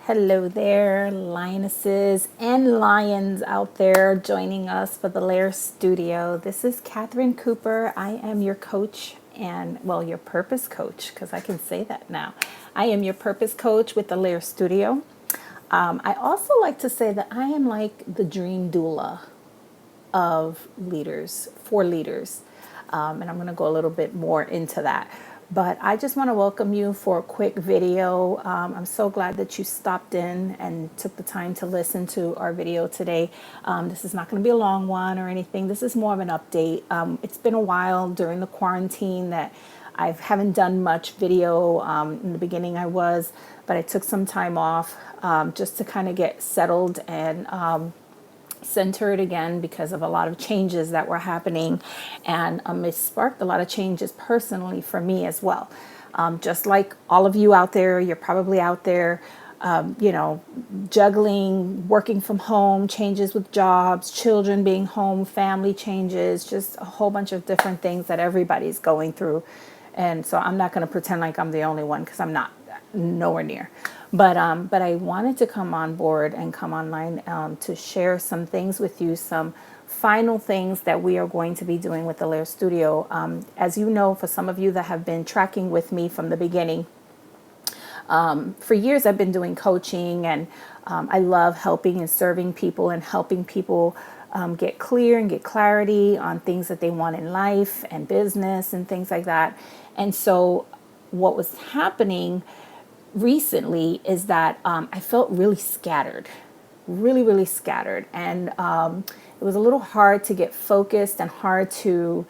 Hello there, lionesses and lions out there joining us for the Lair Studio. This is Catherine Cooper. I am your coach and, well, your purpose coach, because I can say that now. I am your purpose coach with the Lair Studio. I also like to say that I am like the dream doula of leaders, for leaders. And I'm going to go a little bit more into that. But I just want to welcome you for a quick video. I'm so glad that you stopped in and took the time to listen to our video today. This is not going to be a long one or anything. This is more of an update. It's been a while during the quarantine that I haven't done much video. In the beginning I was, but I took some time off just to kind of get settled and centered again because of a lot of changes that were happening, and it sparked a lot of changes personally for me as well. Just like all of you out there, you're probably out there, juggling, working from home, changes with jobs, children being home, family changes, just a whole bunch of different things that everybody's going through. And so I'm not going to pretend like I'm the only one, because I'm not, nowhere near. But I wanted to come on board and come online to share some things with you, some final things that we are going to be doing with the Lair Studio. As you know, for some of you that have been tracking with me from the beginning, for years I've been doing coaching, and I love helping and serving people and helping people get clear and get clarity on things that they want in life and business and things like that. And so what was happening recently is that I felt really scattered, really scattered. And it was a little hard to get focused and hard to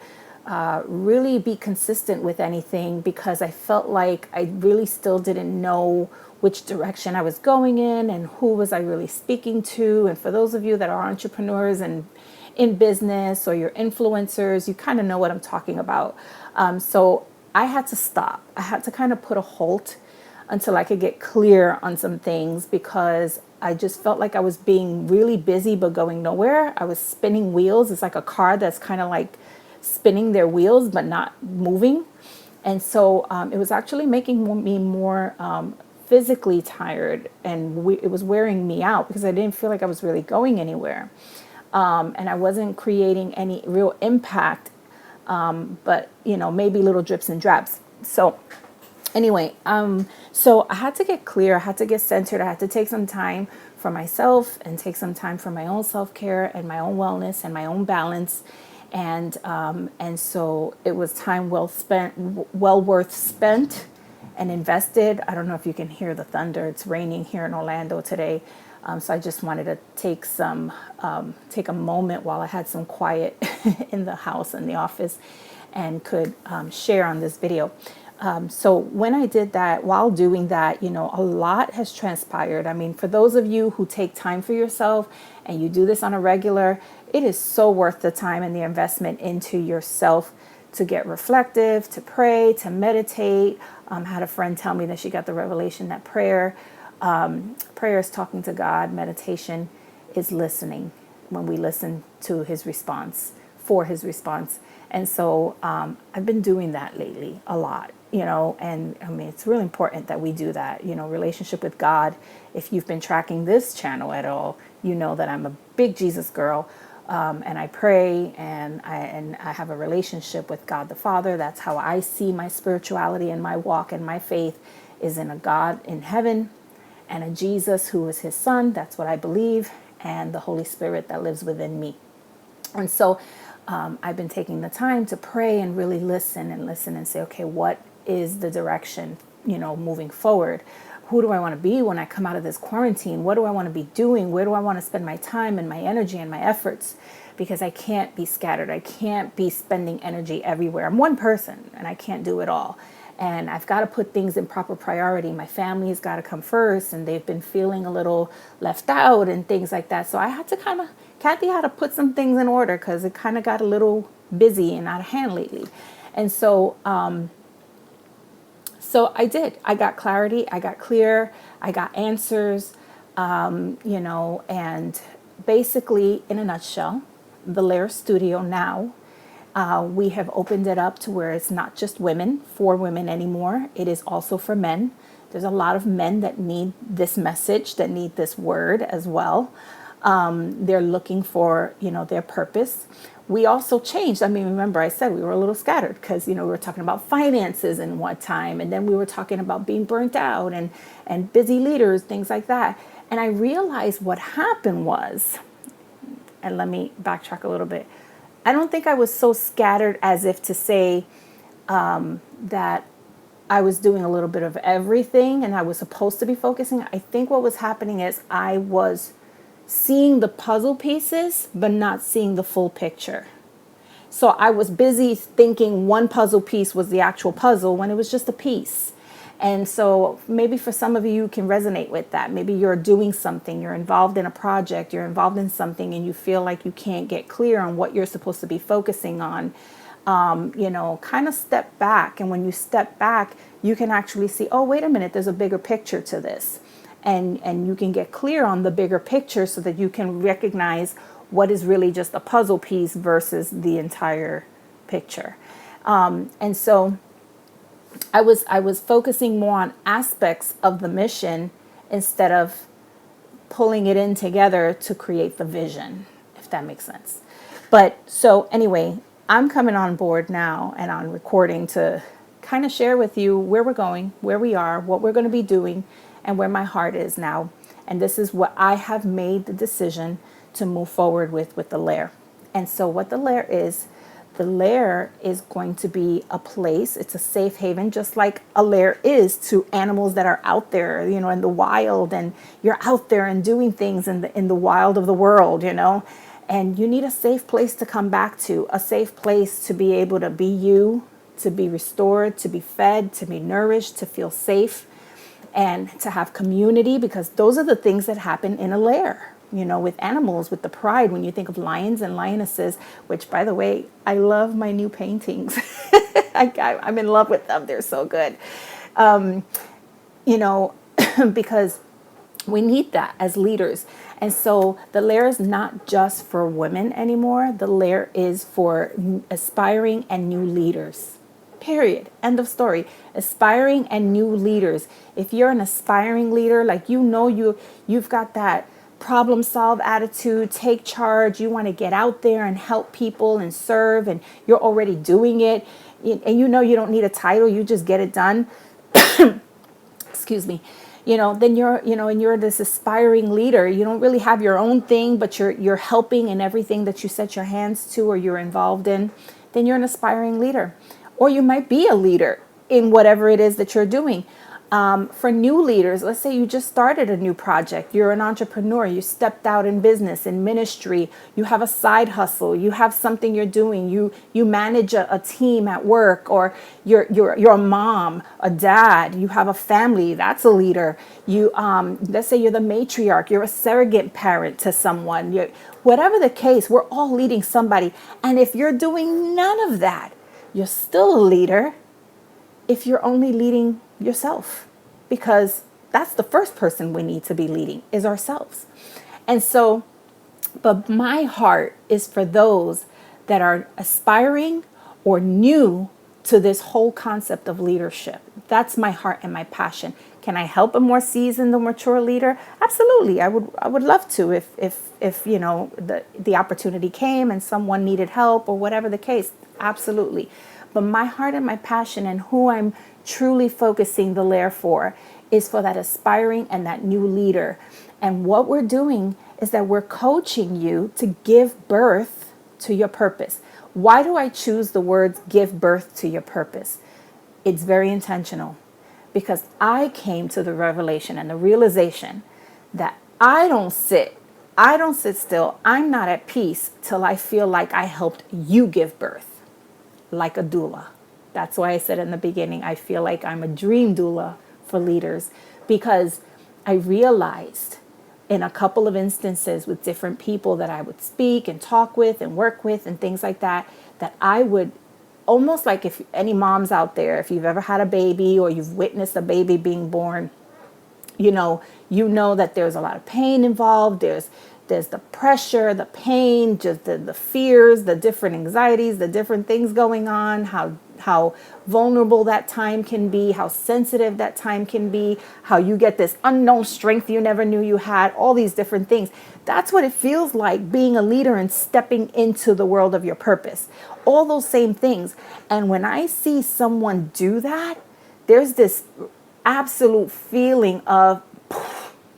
really be consistent with anything, because I felt like I really still didn't know which direction I was going in and who was I really speaking to. And for those of you that are entrepreneurs and in business, or you're influencers, you kind of know what I'm talking about. So I had to stop. I had to kind of put a halt until I could get clear on some things, because I just felt like I was being really busy but going nowhere. I was spinning wheels. It's like a car that's kind of like spinning their wheels but not moving. And so it was actually making me more physically tired, and it was wearing me out, because I didn't feel like I was really going anywhere. And I wasn't creating any real impact, but maybe little drips and drabs. So anyway, so I had to get clear, I had to get centered, I had to take some time for myself and take some time for my own self-care and my own wellness and my own balance. And so it was time well spent, well worth spent and invested. I don't know if you can hear the thunder. It's raining here in Orlando today. So I just wanted to take a moment while I had some quiet in the house and the office, and could share on this video. So when I did that, while doing that, a lot has transpired. I mean, for those of you who take time for yourself and you do this on a regular, it is so worth the time and the investment into yourself to get reflective, to pray, to meditate. I had a friend tell me that she got the revelation that prayer is talking to God. Meditation is listening, when we listen to his response, for his response. And so I've been doing that lately a lot, and I mean, it's really important that we do that, relationship with God. If you've been tracking this channel at all, you know that I'm a big Jesus girl, and I pray, and I have a relationship with God the Father. That's how I see my spirituality and my walk and my faith, is in a God in heaven and a Jesus who is his son. That's what I believe, and the Holy Spirit that lives within me. And so I've been taking the time to pray and really listen and say, okay, what is the direction, moving forward? Who do I want to be when I come out of this quarantine? What do I want to be doing? Where do I want to spend my time and my energy and my efforts? Because I can't be scattered. I can't be spending energy everywhere. I'm one person and I can't do it all. And I've got to put things in proper priority. My family has got to come first, and they've been feeling a little left out and things like that. So I had to Kathy had to put some things in order, because it kind of got a little busy and out of hand lately. And so, so I did. I got clarity. I got clear. I got answers, and basically, in a nutshell, the Lair Studio now, we have opened it up to where it's not just women, for women anymore. It is also for men. There's a lot of men that need this message, that need this word as well. They're looking for, their purpose. We also changed. I mean, remember I said we were a little scattered because, we were talking about finances in one time, and then we were talking about being burnt out and busy leaders, things like that. And I realized what happened was, and let me backtrack a little bit. I don't think I was so scattered as if to say that I was doing a little bit of everything and I was supposed to be focusing. I think what was happening is I was seeing the puzzle pieces, but not seeing the full picture. So I was busy thinking one puzzle piece was the actual puzzle when it was just a piece. And so maybe for some of you can resonate with that. Maybe you're doing something, you're involved in a project, you're involved in something, and you feel like you can't get clear on what you're supposed to be focusing on. Kind of step back. And when you step back, you can actually see, oh, wait a minute, there's a bigger picture to this. And you can get clear on the bigger picture so that you can recognize what is really just a puzzle piece versus the entire picture. And so I was focusing more on aspects of the mission instead of pulling it in together to create the vision, if that makes sense. But so anyway, I'm coming on board now and on recording to kind of share with you where we're going, where we are, what we're going to be doing, and where my heart is now. And this is what I have made the decision to move forward with the Lair. And so what the Lair is going to be a place, it's a safe haven, just like a lair is to animals that are out there, in the wild, and you're out there and doing things in the wild of the world, and you need a safe place to come back to, a safe place to be able to be you, to be restored, to be fed, to be nourished, to feel safe, and to have community, because those are the things that happen in a lair, with animals, with the pride. When you think of lions and lionesses, which, by the way, I love my new paintings. I'm in love with them. They're so good. Because we need that as leaders. And so the Lair is not just for women anymore. The Lair is for aspiring and new leaders. Period. End of story. Aspiring and new leaders. If you're an aspiring leader, like you've got that problem solve attitude, take charge, you want to get out there and help people and serve, and you're already doing it, and you don't need a title, you just get it done. Excuse me. Then you're this aspiring leader. You don't really have your own thing, but you're helping in everything that you set your hands to or you're involved in. Then you're an aspiring leader. Or you might be a leader in whatever it is that you're doing. For new leaders, let's say you just started a new project. You're an entrepreneur. You stepped out in business, in ministry. You have a side hustle. You have something you're doing. You manage a team at work, or you're a mom, a dad. You have a family. That's a leader. Let's say you're the matriarch. You're a surrogate parent to someone. Whatever the case, we're all leading somebody. And if you're doing none of that, you're still a leader if you're only leading yourself, because that's the first person we need to be leading, is ourselves. And so, but my heart is for those that are aspiring or new to this whole concept of leadership. That's my heart and my passion. Can I help a more seasoned or mature leader? Absolutely. I would love to if the opportunity came and someone needed help or whatever the case. Absolutely. But my heart and my passion and who I'm truly focusing the Lair for is for that aspiring and that new leader. And what we're doing is that we're coaching you to give birth to your purpose. Why do I choose the words give birth to your purpose? It's very intentional, because I came to the revelation and the realization that I don't sit still. I'm not at peace till I feel like I helped you give birth, like a doula. That's why I said in the beginning, I feel like I'm a dream doula for leaders, because I realized in a couple of instances with different people that I would speak and talk with and work with and things like that, that I would almost, like, if any moms out there, if you've ever had a baby or you've witnessed a baby being born, you know that there's a lot of pain involved. There's the pressure, the pain, just the fears, the different anxieties, the different things going on, how vulnerable that time can be, how sensitive that time can be, how you get this unknown strength you never knew you had, all these different things. That's what it feels like being a leader and stepping into the world of your purpose. All those same things. And when I see someone do that, there's this absolute feeling of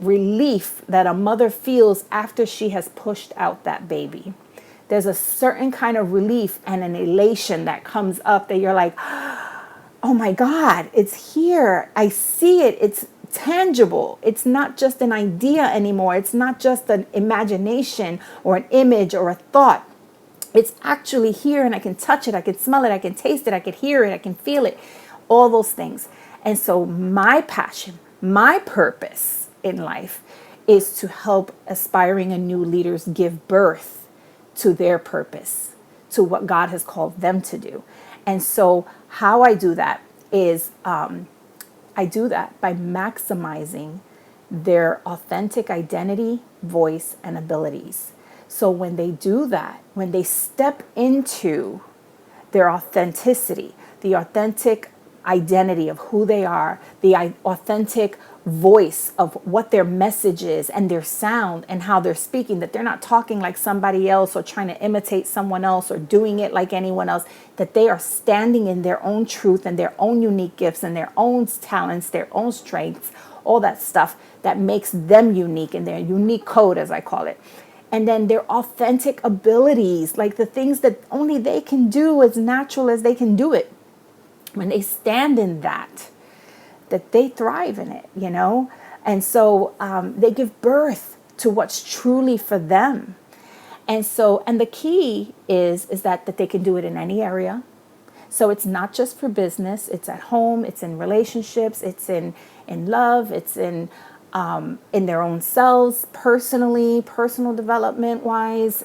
relief that a mother feels after she has pushed out that baby. There's a certain kind of relief and an elation that comes up that you're like, oh my God, it's here. I see it. It's tangible. It's not just an idea anymore. It's not just an imagination or an image or a thought. It's actually here, and I can touch it. I can smell it. I can taste it. I can hear it. I can feel it. All those things. And so my passion, my purpose in life is to help aspiring and new leaders give birth to their purpose, to what God has called them to do. And so how I do that is I do that by maximizing their authentic identity, voice, and abilities. So when they do that, when they step into their authenticity, the authentic identity of who they are, the authentic voice of what their message is and their sound and how they're speaking, that they're not talking like somebody else or trying to imitate someone else or doing it like anyone else, that they are standing in their own truth and their own unique gifts and their own talents, their own strengths, all that stuff that makes them unique in their unique code, as I call it. And then their authentic abilities, like the things that only they can do as natural as they can do it. When they stand in that they thrive in it, you know? And so they give birth to what's truly for them. And so, and the key is that they can do it in any area. So it's not just for business, it's at home, it's in relationships, it's in love, it's in their own selves, personally, personal development wise.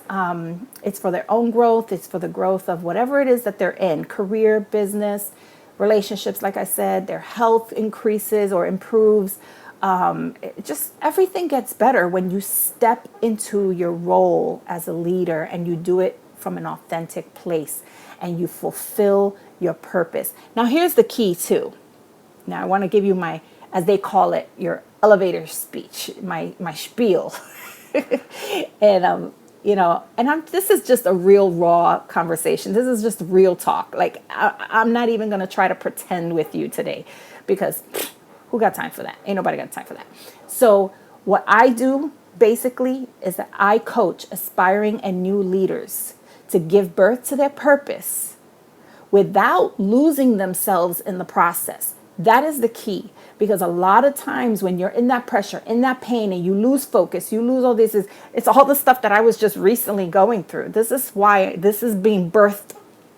It's for their own growth, it's for the growth of whatever it is that they're in, career, business, relationships, like I said, their health increases or improves. Just everything gets better when you step into your role as a leader and you do it from an authentic place and you fulfill your purpose. Now, here's the key too. Now, I want to give you my, as they call it, your elevator speech, my spiel. And you know, and this is just a real raw conversation. This is just real talk. Like, I'm not even going to try to pretend with you today because who got time for that? Ain't nobody got time for that. So what I do basically is that I coach aspiring and new leaders to give birth to their purpose without losing themselves in the process. That is the key, because a lot of times when you're in that pressure, in that pain, and you lose focus, you lose all this, it's all the stuff that I was just recently going through. This is why this is being birthed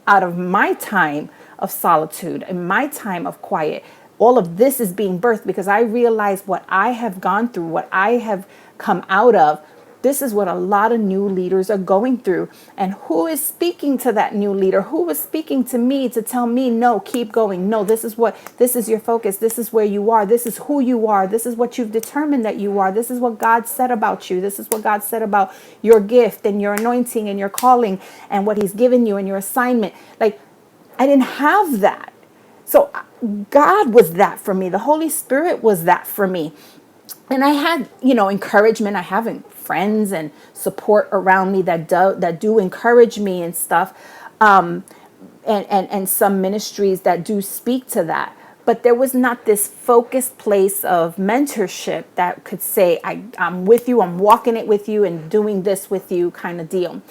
out of my time of solitude and my time of quiet. All of this is being birthed because I realize what I have gone through, what I have come out of. This is what a lot of new leaders are going through. And who is speaking to that new leader? Who was speaking to me to tell me, no, keep going. No, this is your focus. This is where you are. This is who you are. This is what you've determined that you are. This is what God said about you. This is what God said about your gift and your anointing and your calling and what he's given you and your assignment. Like, I didn't have that. So God was that for me. The Holy Spirit was that for me. And I had, encouragement. I have friends and support around me that do encourage me and stuff, and some ministries that do speak to that. But there was not this focused place of mentorship that could say, I'm with you, I'm walking it with you and doing this with you kind of deal.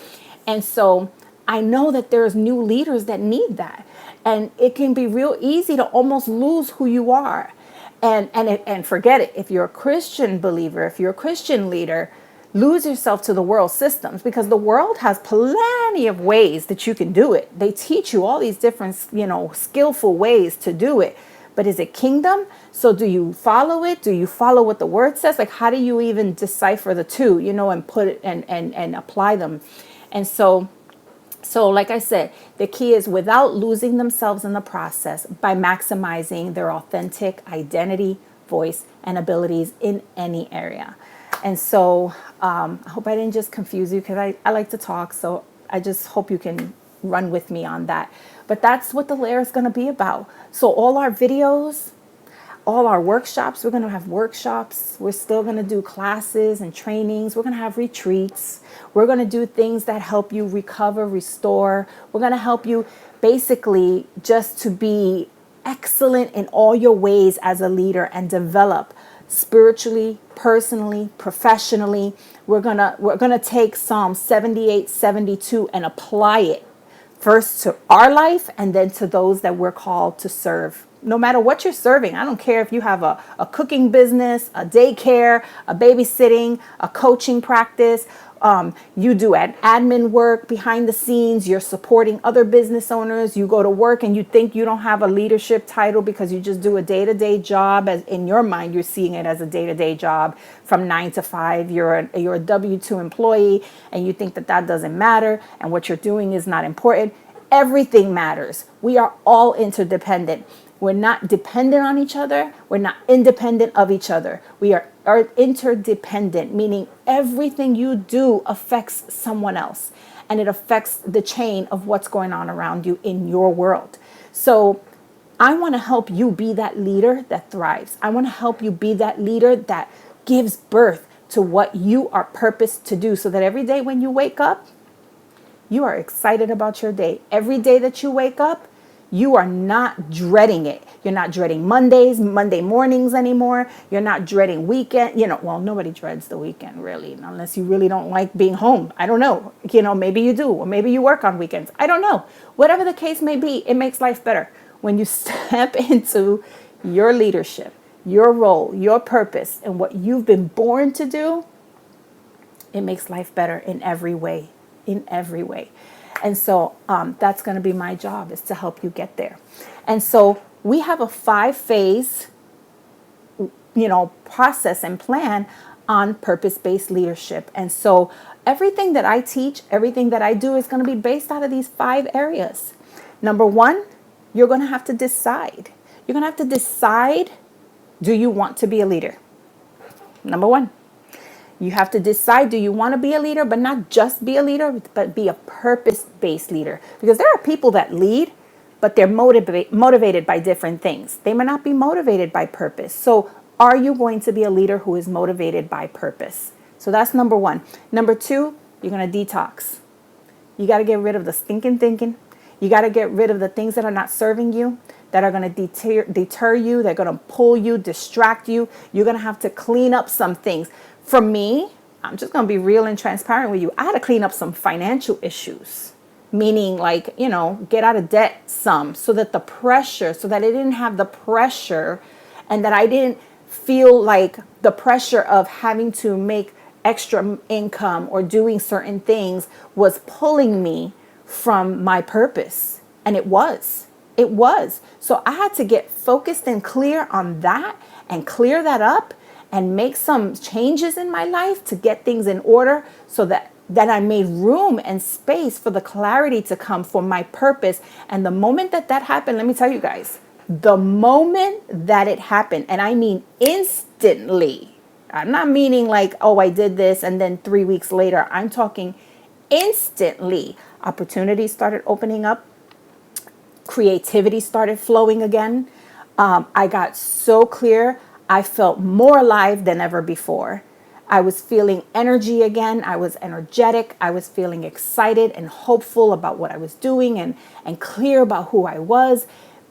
And so I know that there's new leaders that need that. And it can be real easy to almost lose who you are. And forget it. If you're a Christian believer, if you're a Christian leader, lose yourself to the world systems, because the world has plenty of ways that you can do it. They teach you all these different, skillful ways to do it. But is it kingdom? So do you follow it? Do you follow what the word says? Like, how do you even decipher the two, and put it and apply them? And so like I said, the key is without losing themselves in the process, by maximizing their authentic identity, voice, and abilities in any area. And so I hope I didn't just confuse you, because I like to talk. So I just hope you can run with me on that. But that's what the Lair is going to be about. So all our videos, all our workshops, we're going to have workshops. We're still going to do classes and trainings. We're going to have retreats. We're going to do things that help you recover, restore. We're going to help you basically just to be excellent in all your ways as a leader and develop spiritually, personally, professionally. We're going to take Psalm 78, 72 and apply it first to our life and then to those that we're called to serve. No matter what you're serving, I don't care if you have a cooking business, a daycare, a babysitting, a coaching practice, you do admin work behind the scenes, you're supporting other business owners, you go to work and you think you don't have a leadership title because you just do a day-to-day job. As in your mind, you're seeing it as a day-to-day job from 9 to 5. You're a W-2 employee and you think that doesn't matter and what you're doing is not important. Everything matters. We are all interdependent. We're not dependent on each other. We're not independent of each other. We are interdependent, meaning everything you do affects someone else. And it affects the chain of what's going on around you in your world. So I want to help you be that leader that thrives. I want to help you be that leader that gives birth to what you are purposed to do, so that every day when you wake up, you are excited about your day. Every day that you wake up, you are not dreading it. You're not dreading Monday mornings anymore. You're not dreading weekend. Well, nobody dreads the weekend really, unless you really don't like being home. I don't know. Maybe you do, or maybe you work on weekends. I don't know. Whatever the case may be, it makes life better when you step into your leadership, your role, your purpose, and what you've been born to do. It makes life better in every way, And so that's going to be my job, is to help you get there. And so we have a 5-phase, process and plan on purpose-based leadership. And so everything that I teach, everything that I do is going to be based out of these 5 areas. Number 1, you're going to have to decide. You're going to have to decide, do you want to be a leader? Number 1. You have to decide, do you want to be a leader, but not just be a leader, but be a purpose-based leader? Because there are people that lead, but they're motivated by different things. They may not be motivated by purpose. So are you going to be a leader who is motivated by purpose? So that's number 1. Number 2, you're going to detox. You got to get rid of the stinking thinking. You got to get rid of the things that are not serving you, that are going to deter you, they're going to pull you, distract you. You're going to have to clean up some things. For me, I'm just going to be real and transparent with you. I had to clean up some financial issues, meaning get out of debt some, so that I didn't have the pressure, and that I didn't feel like the pressure of having to make extra income or doing certain things was pulling me from my purpose. And it was. So I had to get focused and clear on that and clear that up and make some changes in my life to get things in order, so that I made room and space for the clarity to come for my purpose. And the moment that happened, let me tell you guys, the moment that it happened, and I mean instantly, I'm not meaning like, oh, I did this and then 3 weeks later, I'm talking instantly. Opportunities started opening up. Creativity started flowing again. I got so clear. I felt more alive than ever before. I was feeling energy again. I was energetic. I was feeling excited and hopeful about what I was doing and clear about who I was.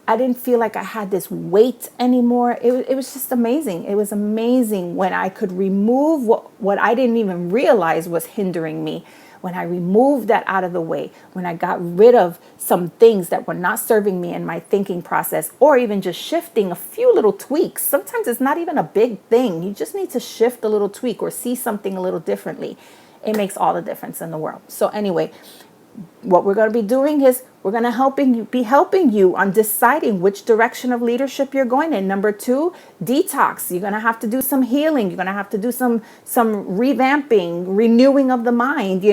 I didn't feel like I had this weight anymore. It was just amazing. It was amazing when I could remove what I didn't even realize was hindering me. When I removed that out of the way, when I got rid of some things that were not serving me in my thinking process, or even just shifting a few little tweaks. Sometimes it's not even a big thing. You just need to shift a little tweak or see something a little differently. It makes all the difference in the world. So anyway, what we're going to be doing is we're going to be helping you on deciding which direction of leadership you're going in. Number 2, detox. You're going to have to do some healing. You're going to have to do some revamping, renewing of the mind,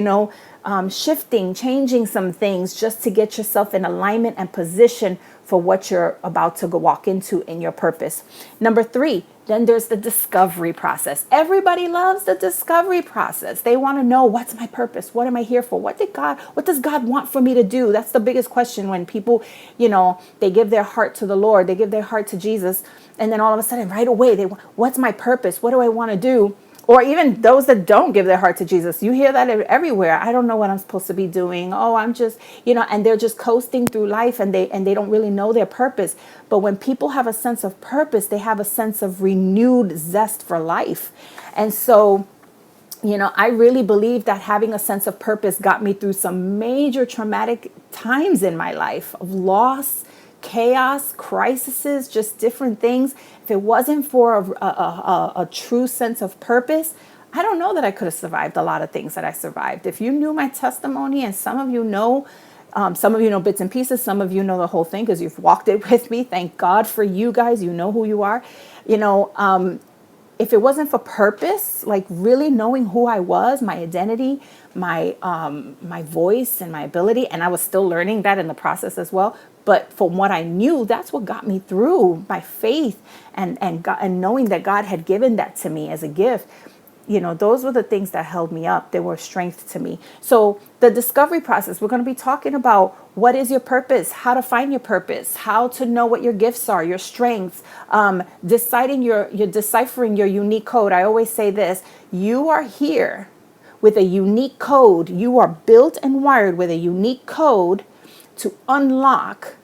shifting, changing some things just to get yourself in alignment and position for what you're about to go walk into in your purpose. Number 3, then there's the discovery process. Everybody loves the discovery process. They want to know, what's my purpose? What am I here for? What does God want for me to do? That's the biggest question when people, they give their heart to the Lord, they give their heart to Jesus, and then all of a sudden right away, what's my purpose? What do I want to do? Or even those that don't give their heart to Jesus, you hear that everywhere. I don't know what I'm supposed to be doing. Oh, I'm just, and they're just coasting through life, and they don't really know their purpose. But when people have a sense of purpose, they have a sense of renewed zest for life. And so, I really believe that having a sense of purpose got me through some major traumatic times in my life of loss, chaos, crises, just different things. If it wasn't for a true sense of purpose, I don't know that I could have survived a lot of things that I survived. If you knew my testimony, and some of you know bits and pieces, some of you know the whole thing because you've walked it with me. Thank God for you guys. You know who you are. If it wasn't for purpose, like really knowing who I was, my identity, my voice and my ability, and I was still learning that in the process as well. But from what I knew, that's what got me through, my faith and knowing that God had given that to me as a gift. Those were the things that held me up. They were strength to me. So the discovery process, we're going to be talking about what is your purpose, how to find your purpose, how to know what your gifts are, your strengths, deciphering your unique code. I always say this, you are here with a unique code. You are built and wired with a unique code to unlock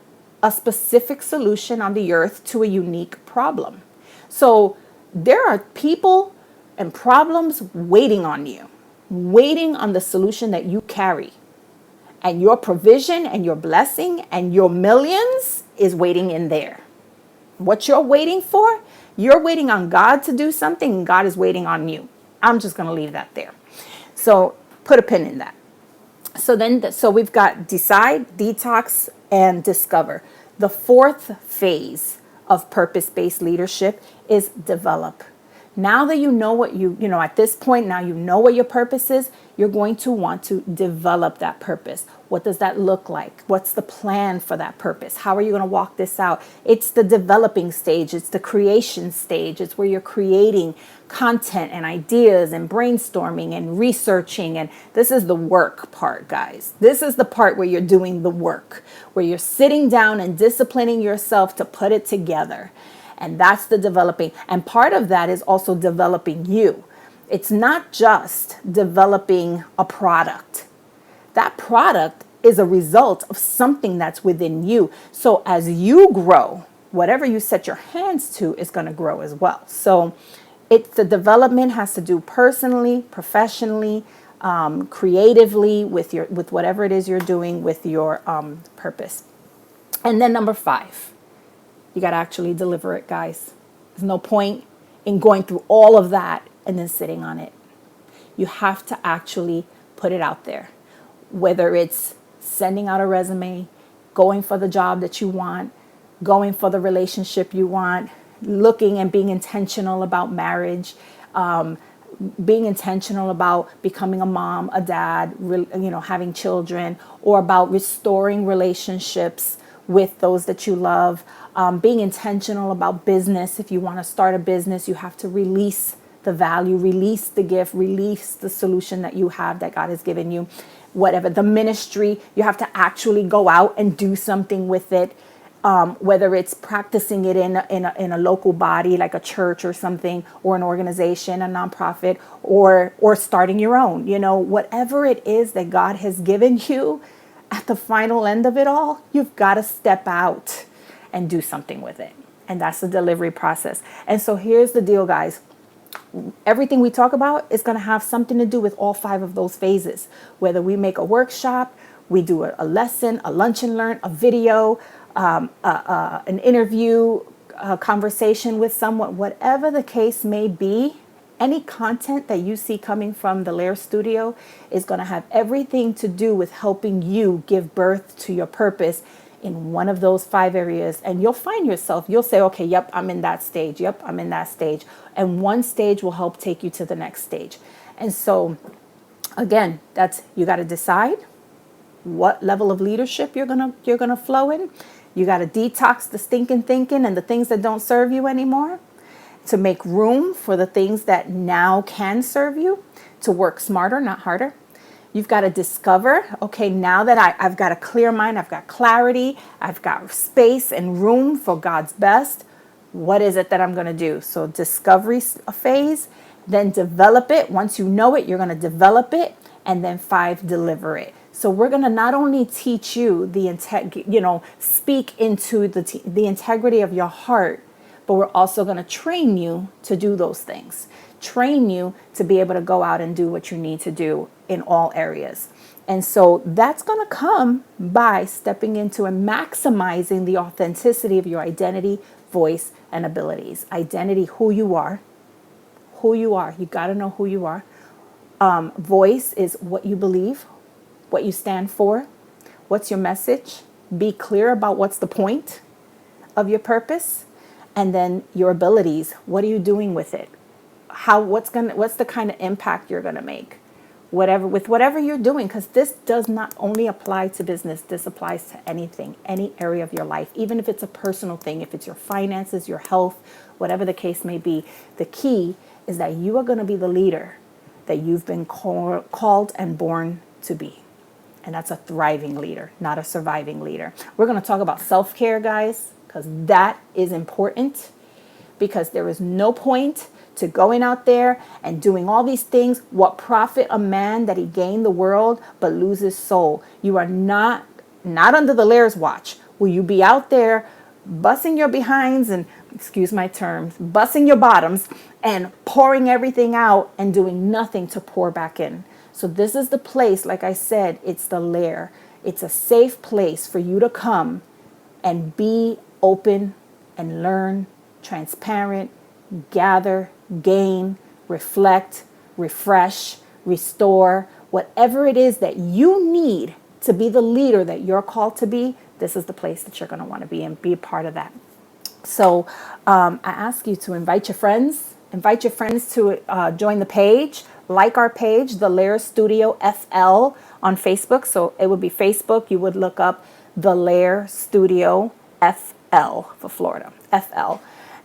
a specific solution on the earth to a unique problem. So there are people and problems waiting on you, waiting on the solution that you carry. And your provision and your blessing and your millions is waiting in there. What you're waiting for, you're waiting on God to do something, and God is waiting on you. I'm just going to leave that there. So put a pin in that. So we've got decide, detox, and discover. The 4th phase of purpose-based leadership is develop. Now that you know what at this point, now you know what your purpose is, you're going to want to develop that purpose. What does that look like? What's the plan for that purpose? How are you going to walk this out? It's the developing stage. It's the creation stage. It's where you're creating content and ideas and brainstorming and researching. And this is the work part, guys. This is the part where you're doing the work, where you're sitting down and disciplining yourself to put it together. And that's the developing. And part of that is also developing you. It's not just developing a product. That product is a result of something that's within you. So as you grow, whatever you set your hands to is going to grow as well. So the development has to do personally, professionally, creatively, with whatever it is you're doing with your purpose. And then number 5. You got to actually deliver it, guys. There's no point in going through all of that and then sitting on it. You have to actually put it out there. Whether it's sending out a resume, going for the job that you want, going for the relationship you want, looking and being intentional about marriage, being intentional about becoming a mom, a dad, having children, or about restoring relationships with those that you love. Being intentional about business. If you want to start a business, you have to release the value, release the gift, release the solution that you have that God has given you. Whatever the ministry, you have to actually go out and do something with it. Whether it's practicing it in a local body like a church or something, or an organization, a nonprofit, or starting your own. Whatever it is that God has given you, at the final end of it all, you've got to step out and do something with it. And that's the delivery process. And so here's the deal, guys. Everything we talk about is going to have something to do with all 5 of those phases. Whether we make a workshop, we do a lesson, a lunch and learn, a video, an interview, a conversation with someone, whatever the case may be, any content that you see coming from the Lair Studio is going to have everything to do with helping you give birth to your purpose in one of those 5 areas. And you'll find yourself, you'll say, okay, yep, I'm in that stage. Yep, I'm in that stage. And one stage will help take you to the next stage. And so, again, you got to decide what level of leadership you're gonna flow in. You got to detox the stinking thinking and the things that don't serve you anymore, to make room for the things that now can serve you, to work smarter, not harder. You've got to discover, okay, now that I've got a clear mind, I've got clarity, I've got space and room for God's best, what is it that I'm going to do? So discovery phase, then develop it. Once you know it, you're going to develop it. And then 5, deliver it. So we're going to not only teach you speak into the integrity of your heart, but we're also going to train you to do those things. Train you to be able to go out and do what you need to do in all areas. And so that's going to come by stepping into and maximizing the authenticity of your identity, voice, and abilities. Identity, who you are. Who you are. You got to know who you are. Voice is what you believe, what you stand for, what's your message. Be clear about what's the point of your purpose. And then your abilities, what are you doing with it? What's the kind of impact you're going to make? Whatever you're doing, because this does not only apply to business, this applies to anything, any area of your life, even if it's a personal thing, if it's your finances, your health, whatever the case may be. The key is that you are going to be the leader that you've been called and born to be. And that's a thriving leader, not a surviving leader. We're going to talk about self-care, guys, because that is important, because there is no point to going out there and doing all these things. What profit a man that he gain the world but lose his soul? You are not under the Lair's watch. Will you be out there busting your behinds and, excuse my terms, busting your bottoms and pouring everything out and doing nothing to pour back in? So this is the place, like I said, it's the Lair. It's a safe place for you to come and be open and learn, transparent, gather, gain, reflect, refresh, restore, whatever it is that you need to be the leader that you're called to be. This is the place that you're going to want to be and be a part of that. So I ask you to invite your friends to join the page, like our page, the Lair Studio FL on Facebook. So it would be Facebook. You would look up the Lair Studio FL for Florida, FL.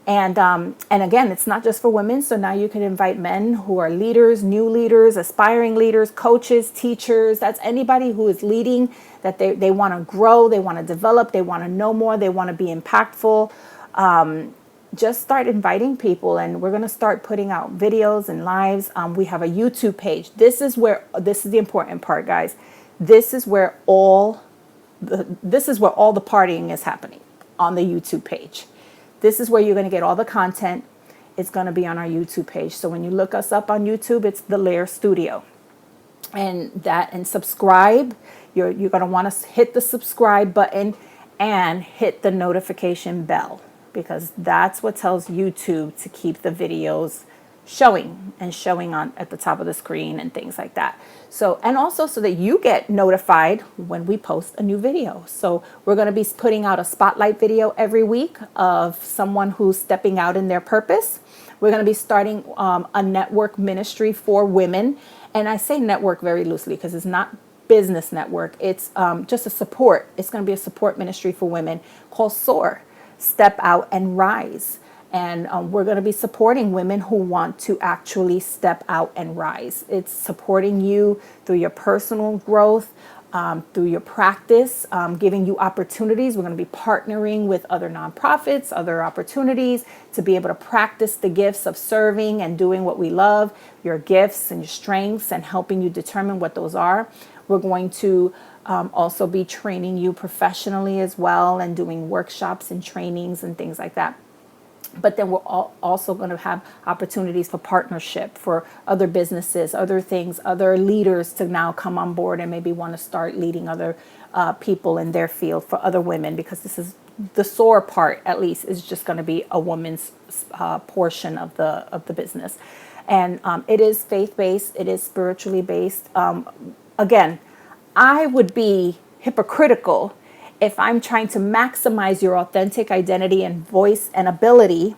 And again, it's not just for women. So now you can invite men who are leaders, new leaders, aspiring leaders, coaches, teachers. That's anybody who is leading, that they want to grow, they want to develop, they want to know more, they want to be impactful. Just start inviting people, and we're going to start putting out videos and lives. We have a YouTube page. This is the important part, guys. This is where all the partying is happening, on the YouTube page. This is where you're going to get all the content. It's going to be on our YouTube page. So when you look us up on YouTube, it's the Lair Studio. And subscribe. You're going to want to hit the subscribe button and hit the notification bell, because that's what tells YouTube to keep the videos showing on at the top of the screen and things like that. So, and also so that you get notified when we post a new video. So we're going to be putting out a spotlight video every week of someone who's stepping out in their purpose. We're going to be starting a network ministry for women. And I say network very loosely because it's not business network. It's just a support. It's going to be a support ministry for women called SOAR, Step Out and Rise. And we're going to be supporting women who want to actually step out and rise. It's supporting you through your personal growth, through your practice, giving you opportunities. We're going to be partnering with other nonprofits, other opportunities to be able to practice the gifts of serving and doing what we love, your gifts and your strengths, and helping you determine what those are. We're going to also be training you professionally as well, and doing workshops and trainings and things like that. But then we're also going to have opportunities for partnership for other businesses, other things, other leaders to now come on board and maybe want to start leading other people in their field for other women, because this is the SOAR part, at least, is just going to be a woman's portion of the business. And it is faith-based. It is spiritually based. Again, I would be hypocritical if I'm trying to maximize your authentic identity and voice and ability,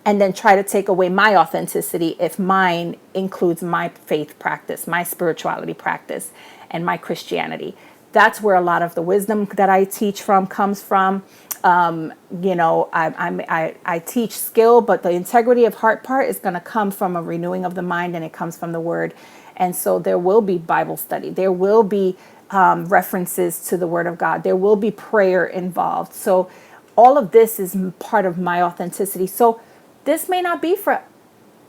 and then try to take away my authenticity if mine includes my faith practice, my spirituality practice, and my Christianity. that's where a lot of the wisdom that I teach from comes from. I teach skill, but the integrity of heart part is going to come from a renewing of the mind, and it comes from the word. And so there will be Bible study. There will be references to the word of God. There will be prayer involved. So all of this is part of my authenticity. So this may not be for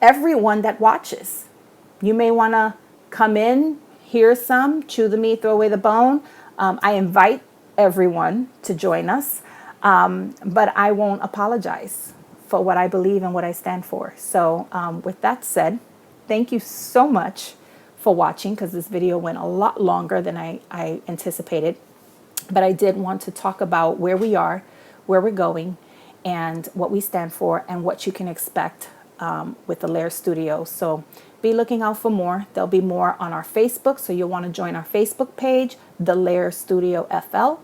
everyone that watches. You may want to come in, hear some, chew the meat, throw away the bone. I invite everyone to join us. But I won't apologize for what I believe and what I stand for. So with that said, thank you so much for watching, because this video went a lot longer than I anticipated. But I did want to talk about where we are, where we're going, and what we stand for, and what you can expect with the Lair Studio. So be looking out for more. There'll be more on our Facebook, so you'll want to join our Facebook page, the Lair Studio FL.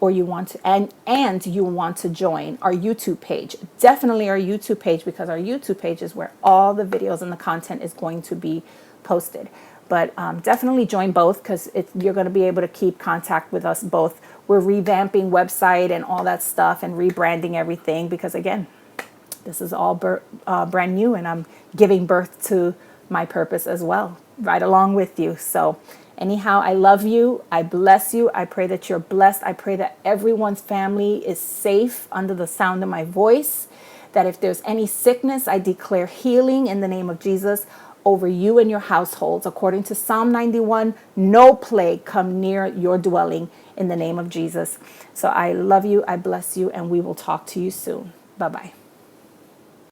Or you want to, and you want to join our YouTube page. Definitely our YouTube page, because our YouTube page is where all the videos and the content is going to be posted. But definitely join both, because you're going to be able to keep contact with us both. We're revamping website and all that stuff, and rebranding everything, because again, this is all brand new, and I'm giving birth to my purpose as well, right along with you. So anyhow, I love you. I bless you. I pray that you're blessed. I pray that everyone's family is safe under the sound of my voice. That if there's any sickness, I declare healing in the name of Jesus over you and your households. According to Psalm 91, no plague come near your dwelling in the name of Jesus. So I love you. I bless you. And we will talk to you soon. Bye-bye.